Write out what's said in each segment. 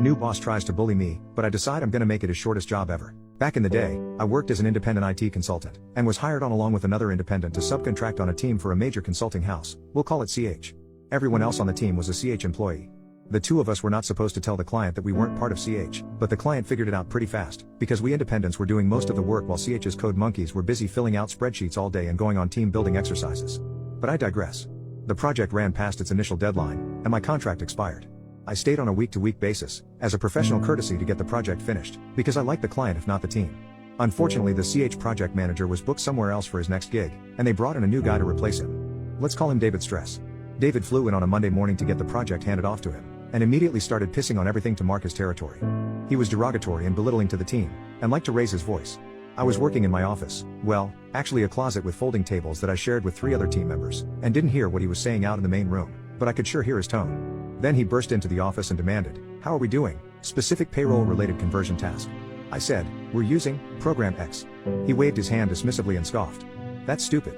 New boss tries to bully me, but I decide I'm gonna make it his shortest job ever. Back in the day, I worked as an independent IT consultant, and was hired on along with another independent to subcontract on a team for a major consulting house, we'll call it CH. Everyone else on the team was a CH employee. The two of us were not supposed to tell the client that we weren't part of CH, but the client figured it out pretty fast, because we independents were doing most of the work while CH's code monkeys were busy filling out spreadsheets all day and going on team building exercises. But I digress. The project ran past its initial deadline, and my contract expired. I stayed on a week-to-week basis, as a professional courtesy to get the project finished, because I liked the client if not the team. Unfortunately, the CH project manager was booked somewhere else for his next gig, and they brought in a new guy to replace him. Let's call him David Stress. David flew in on a Monday morning to get the project handed off to him, and immediately started pissing on everything to mark his territory. He was derogatory and belittling to the team, and liked to raise his voice. I was working in my office, well, actually a closet with folding tables that I shared with 3 other team members, and didn't hear what he was saying out in the main room, but I could sure hear his tone. Then he burst into the office and demanded, "How are we doing? Specific payroll-related conversion task." I said, "We're using Program X." He waved his hand dismissively and scoffed. "That's stupid.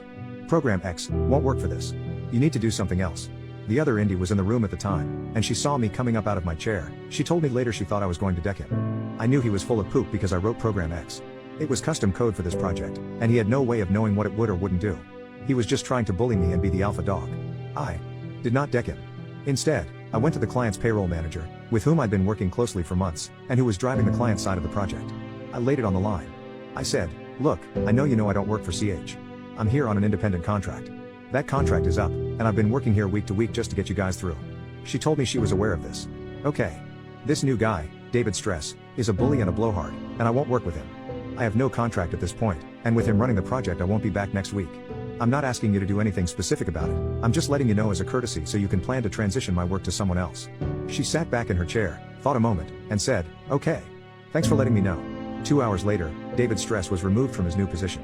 Program X won't work for this. You need to do something else." The other indie was in the room at the time, and she saw me coming up out of my chair. She told me later she thought I was going to deck him. I knew he was full of poop because I wrote Program X. It was custom code for this project, and he had no way of knowing what it would or wouldn't do. He was just trying to bully me and be the alpha dog. I did not deck him. Instead, I went to the client's payroll manager, with whom I'd been working closely for months, and who was driving the client side of the project. I laid it on the line. I said, "Look, I know I don't work for CH. I'm here on an independent contract. That contract is up, and I've been working here week to week just to get you guys through." She told me she was aware of this. Okay. This new guy, David Stress, is a bully and a blowhard, and I won't work with him. I have no contract at this point, and with him running the project I won't be back next week. I'm not asking you to do anything specific about it, I'm just letting you know as a courtesy so you can plan to transition my work to someone else. She sat back in her chair, thought a moment, and said, "Okay. Thanks for letting me know." 2 hours later, David Stress was removed from his new position.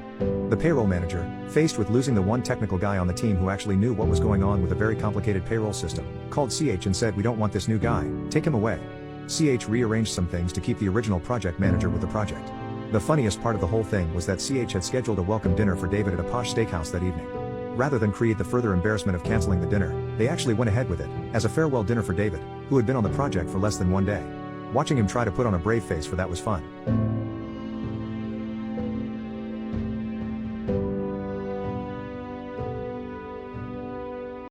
The payroll manager, faced with losing the one technical guy on the team who actually knew what was going on with a very complicated payroll system, called CH and said, "We don't want this new guy, take him away." CH rearranged some things to keep the original project manager with the project. The funniest part of the whole thing was that CH had scheduled a welcome dinner for David at a posh steakhouse that evening. Rather than create the further embarrassment of canceling the dinner, they actually went ahead with it, as a farewell dinner for David, who had been on the project for less than 1 day. Watching him try to put on a brave face for that was fun.